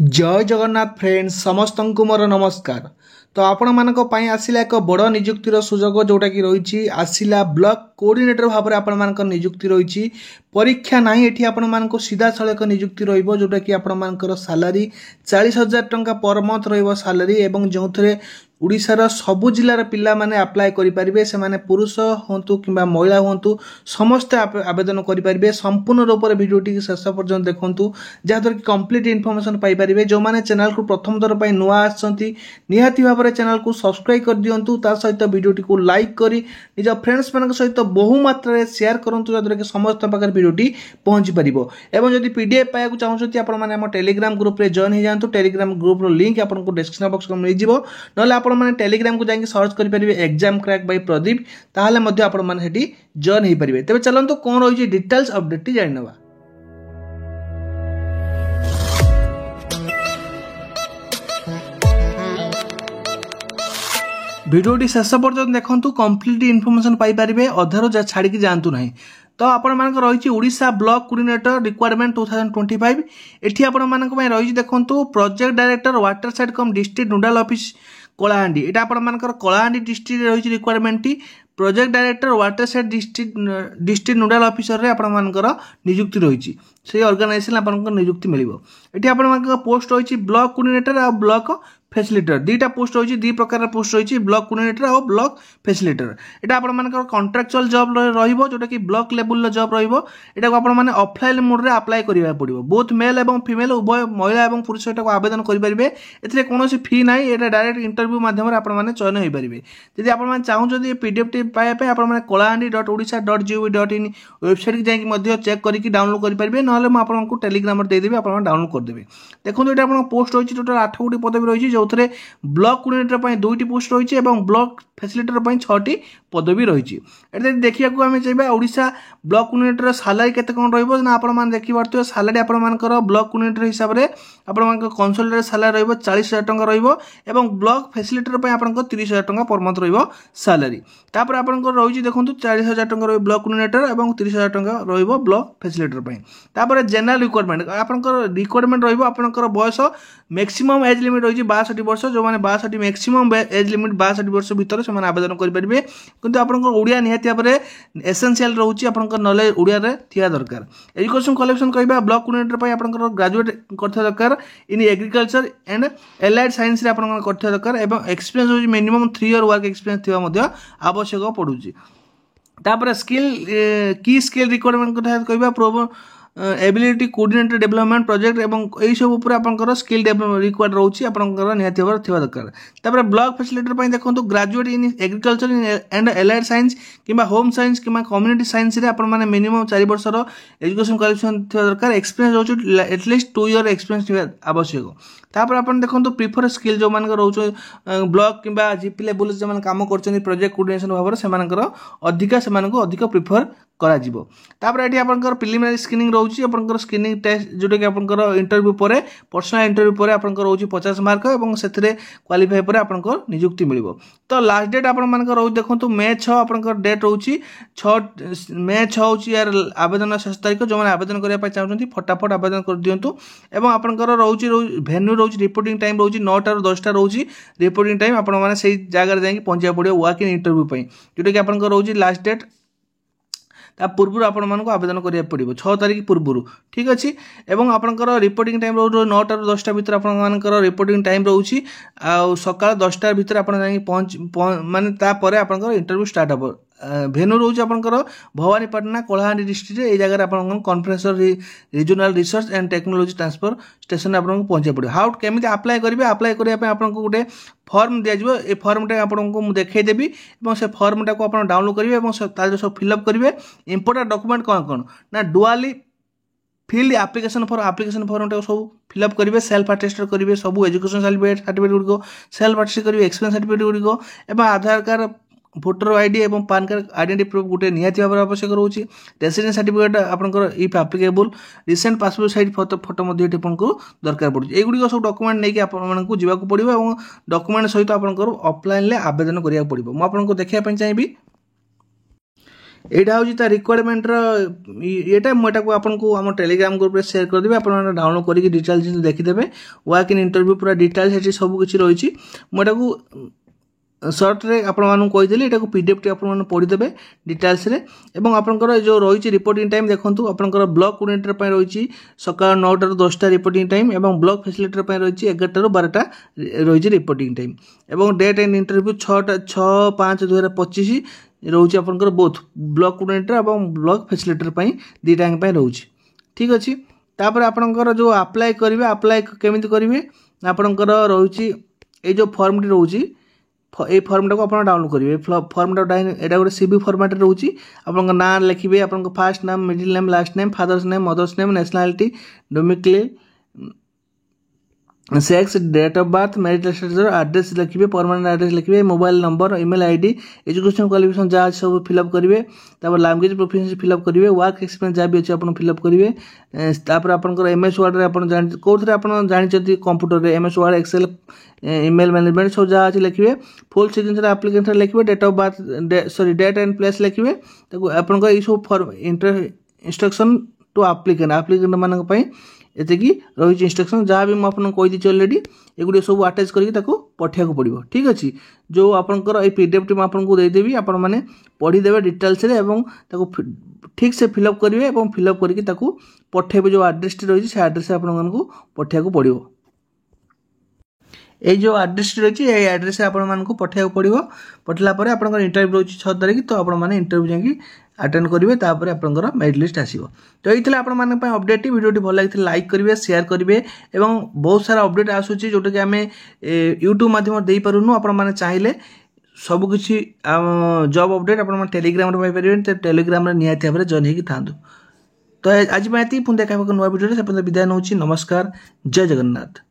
जय जगन्नाथ फ्रेंड्स समस्त को मोर नमस्कार। तो आपण मानक पई आसिला एक बड़ नियुक्तिर सुजोग जोटा कि रही आसिला ब्लॉक कोऑर्डिनेटर भाव में आपण मानक नियुक्ति रही परीक्षा नहीं एठी आपण मानक सीधा सड़क नियुक्ति रहिबो जोटा कि आपण मानकर सैलरी 40,000 टंका पर मंथ रहिबो सैलरी एवं जो थे ओडिशार सबु जिलार पिला माने अप्लाई करि परिबे से माने पुरुष होंतु किंबा महिला होंतु समस्त आवेदन करि परिबे। संपूर्ण रूप से वीडियोटी शेष पर्यंत देखंतु जहाँद्वारा कि कंप्लीट इनफॉरमेशन पाई परिबे। जो माने चैनल को प्रथम दर पई नुआ आछंती निहाती भाव में चैनल को सब्सक्राइब कर दियंतु ता सहित वीडियोटी को लाइक करी निज फ्रेंड्स मान सहित बहु मात्रा रे शेयर करंतु जहाँद्वारा कि समस्त पाखर वीडियोटी पहुंची परिबो। एवं जदि पीडीएफ पाया चाहते आपण माने हम टेलीग्राम ग्रुप रे जॉइन हो जातु। टेलीग्राम ग्रुप रो लिंक आपको डिस्क्रिप्शन बॉक्स में मिल जिवो नले आपण माने टेलीग्राम को जाके सर्च करि परिबे एग्जाम क्रैक बाय प्रदीप ताहले मध्ये आपण माने हेटी जॉइन हो परिबे। तबे चलंतु कोन रही डिटेल्स अपडेट टी जानि नबा। वीडियोटी शेष पर्यंत देखंतु कंप्लीट इनफॉरमेशन पाई परिबे अधारो छाड़ी की जानतु नहीं। तो आपण मानक रही ओडिशा ब्लॉक कोऑर्डिनेटर रिक्वायरमेंट 2025 एठी आपण मानक पय रही देखंतु प्रोजेक्ट डायरेक्टर वाटर साइड कम डिस्ट्रिक्ट नोडल ऑफिस कलाहांडी एटा आपण मानकर कलाहांडी डिस्ट्रिक्ट रही requirement T project director water side district nodal officer रे आपण मानकर नियुक्ति रही से ऑर्गेनाइजेशन आपण नियुक्ति मिलिबो। एठी आपण मानकर पोस्ट रही ब्लॉक कोऑर्डिनेटर आ ब्लॉक फैसिलिटेटर दुईटा पोस्ट रही दी प्रकार पोस्ट रही ब्लॉक कोऑर्डिनेटर और ब्लॉक फैसिलिटेटर एटा आपण मानकर कॉन्ट्रैक्चुअल जॉब रहिबो जोटा कि ब्लॉक लेवल जॉब रहिबो। एटा को आपण माने ऑफलाइन मोड रे अप्लाई करिया पड़िबो। बोथ मेल एवं फीमेल उभय महिला एवं पुरुष एटा को आवेदन करि परिबे। एथिरे कोनोसी फी नाही एटा डायरेक्ट इंटरव्यू माध्यम रे आपण माने चयन होई परिबे। यदि आपण माने चाहू जदि पीडीएफ टी पाए पे आपण माने kolahandhi.odisha.gov.in वेबसाइट की जाके मध्ये चेक करिकि डाउनलोड करि परिबे नहले म आपनको टेलीग्राम रे दे देबे आपण डाउनलोड कर देबे। देखंतु एटा आपण पोस्ट रही टोटल 8 गोटी पदवी रही जो थे ब्लॉक कोऑर्डिनेटर दुईटी पोस्ट रही और ब्लॉक फैसिलिटेटर 6टी पदवी रही। देखा आम चाहिए ओडिशा ब्लॉक कोऑर्डिनेटर सैलरी केते कौन रहा आपने देखिए सैलरी आपर ब्लॉक कोऑर्डिनेटर हिसाब से आप कंसोलिडेटेड सैलरी रही 40,000 टंका रही ब्लॉक फैसिलिटेटर आप 30,000 टंका पर मंथ रही सैलरी। तापर आप रही देखो 40,000 टंका रही ब्लॉक कोऑर्डिनेटर और 30,000 टंका रही ब्लॉक फैसिलिटेटर। तापर जनरल रिक्वायरमेंट आपंकर रिक्वायरमेंट रही आपंकर बयस मैक्सिमम एज लिमिट रही 62 वर्ष जो मैंने 62 मैक्सिमम एज लिमिट 62 वर्ष भितर से आवेदन करेंगे। किंतु आपंकर ओडिया निहाती भाव में एसेंशियल रोचे आपंकर नॉलेज ओडिया रे थिया दरकार। एजुकेशन क्वालिफिकेशन कहबा ब्लॉक कोऑर्डिनेटर आपंकर ग्रेजुएट करथिया दरकार इन एग्रीकल्चर एंड एलाइड साइंस रे आपंकर करथिया दरकार एवं एक्सपीरियंस होची मिनिमम 3 ईयर वर्क एक्सपीरियंस थिबा मध्ये आवश्यक पडुची। तापर स्किल की स्किल रिक्वायरमेंट कथा कहबा एबिलिटी कोऑर्डिनेटर डेवलपमेंट प्रोजेक्ट एवं यही सब ऊपर आपंकर स्किल रिक्वायर्ड रोची आपंकर निहाती भाव थिबा दरकार। तापर ब्लॉक फैसिलिटेटर पई देखंतु graduate in agriculture and allied science किंबा होम साइंस किंबा कम्युनिटी साइंस रे आपण माने मिनिमम 4 वर्षर एजुकेशन क्वालिफिकेशन थिबा दरकार। एक्सपीरियंस होची एटलीस्ट 2 ईयर एक्सपीरियंस थिबा आवश्यक। तापर आपण देखंतु प्रिफर स्किल जो मानकर रोचो ब्लॉक किंबा जीपी लेवल जो मान काम करछन प्रोजेक्ट कोऑर्डिनेशन भाव से मानकर अधिक प्रिफर करा जिवो। तापर एठी आपनकर प्रिलिमिनरी स्क्रीनिंग रहउची आपनकर स्क्रीनिंग टेस्ट जोटा कि आपनकर इंटरव्यू परे पर्सनल इंटरव्यू परे आपनकर रहउची 50 मार्क एवं सेथिरे क्वालिफाई परे आपनकर नियुक्ति मिलिबो। तो लास्ट डेट आपण मानकर रहउ देखंतु मे 6 आपनकर डेट रहउची 6 मे 6 होची यार आवेदन शेष तारीख जो माने आवेदन करिया पय चाहउछंती फटाफट आवेदन कर दियंतु। एवं आपनकर रहउची वेन्यू रहउची रिपोर्टिंग टाइम रहउची 9 टा 10 टा रहउची रिपोर्टिंग टाइम आपण माने सेही जागा रे जाई पहुंचिया पड़ियो वॉक इन इंटरव्यू पय जोटा कि आपनकर रहउची लास्ट डेट ता पूर्व आपण मानको आवेदन करिया पड़िबो 6 तारीख पूर्व। ठीक अछि एवं आपनकर रिपोर्टिंग टाइम रहउ 9 टा 10 टा भीतर आपण मानकर रिपोर्टिंग टाइम रहउची आ सकाळ 10 टा भीतर आपण जाई पहुंच माने ता परे आपनकर इंटरव्यू स्टार्ट हबो। भेन्यू रोज आपनकर भवानीपाटना कलाहांडी डिस्ट्रिक्ट ए जगह आपन conference regional research and technology transfer station आपन पहुंचे पड़े। हाउ केमिति अप्लाई करिवे अप्लाई करिया पे आपन को गुटे फॉर्म दिया जिवो ए फॉर्म टा आपन को मु देखाई देबी एवं से फॉर्म टा को आपन डाउनलोड करिवे एवं तार सब फिल अप करिवे। इंपोर्टेंट डॉक्यूमेंट कोन ना डुअली फिल्ड एप्लिकेशन फॉर्म टा सब फिल अप करिवे सेल्फ अटेस्टेड करिवे सब एजुकेशन सर्टिफिकेट गुडको सेल्फ अटेस्टेड करिवे एक्सपीरियंस सर्टिफिकेट गुडको एवं आधार कार्ड भोटर आईडी एवं पान कार्ड आइडेंटिटी प्रूफ गोटे निहाती भाव आवश्यक रोचे। रेसिडेंस सर्टिफिकेट आपनकर if applicable recent passport size photo मध्ये आपनको दरकार पड़े। एगुड़ी सब डॉक्यूमेंट नहीं कि आपको जावाक पड़ो और डॉक्यूमेंट सहित आपनकर ऑफलाइन ले आवेदन करिया पड़ो। मु आपनको देखिया चाहिए एटा हूँ ता रिक्वायरमेंट ये मुझे आपको आम टेलीग्राम ग्रुप में शेयर करदेवी आप डाउनलोड करके डिटेल्स देखीदे वर्क इन इंटरव्यू पूरा डिटेल्स ये सब किसी रही मुझे सर्ट रे आपको कहीदेली यहाँ पीडीएफ टी आप पढ़ीदे डिटेल्स रे एवं आपंकर जो रही रिपोर्टिंग टाइम देखो आपंकर ब्लॉक कोऑर्डिनेटर रही सका 9 टा 10टा रिपोर्टिंग टाइम एवं ब्लॉक फैसिलिटेटर रही 11 टा 12टा रही रिपोर्टिंग टाइम एवं डेट एंड इंटरव्यू 6/5/2025 रोचे आपंकर बोथ ब्लॉक कोऑर्डिनेटर एवं ब्लॉक फैसिलिटेटर दीटांग रोचे ठीक अच्छे तापर आपंकर जो अप्लाई करेंगे अप्लाई केमी करेंगे आपंकर रोचे ये जो फॉर्म टी रोचे ये फॉर्मटा को आप डाउनलोड करेंगे फॉर्मटा यहाँ गोटे सीवी फॉर्मेट रोचे आप ना लिखे आप first name middle name last name father's name mother's name nationality domicile sex date of birth marital status address लिखिए परमानेंट एड्रेस लिखिए mobile number email ID education qualification जहाँ सब फिलअप करेंगे लैंग्वेज प्रोफिशिएंसी फिलअप करेंगे work experience जहाँ भी अच्छे आप फिलअप करेंगे तापर आपंकर एमएस वर्ड रे आप कौन आप जानते कंप्यूटर में MS Word Excel email management सब जहाँ अच्छे लिखिए फुल सिग्नेचर एप्लिकेशन लिखिए date of birth sorry date and place लिखिए आपंकर ये सब फॉर्म इंस्ट्रक्शन टू एप्लिकेंट मानक एतिकी रही इंस्ट्रक्शन जहाँ भी मुझे कहीदी अलरेडी एगुड़ी सब आटाच करके पठा पड़ो ठीक अच्छे जो आपंकर ये पीडीएफ टी आपको देदेवी आपण मैंने पढ़ीदे डिटेल्स ठीक से फिलअप करेंगे और फिलअप करके पठेबे जो आड्रेस टी रही है आड्रेस आपको पठा पड़ो ये जो आड्रेस रही है आड्रेस आपको पठा पड़ो पठला आप इंटरव्यू रही 6 तारीख तो आपने इंटरव्यू जाकि अटेंड करेंगे तापर आपंकर मेरिट लिस्ट आसो तो ये आप अपडेट वीडियो भल लगी लाइक करेंगे शेयर करेंगे और बहुत सारा अपडेट आसूँ जोटा कि आम यूट्यूब मध्यम दे पारूँ आपने चाहिए सबकि जॉब अपडेट आप टेलीग्राम पाइपर तो टेलीग्राम निहाती भाव में जॉइन होगी था तो आज पुणी देखा नुआ वीडियो से विदाय नौ नमस्कार जय जगन्नाथ।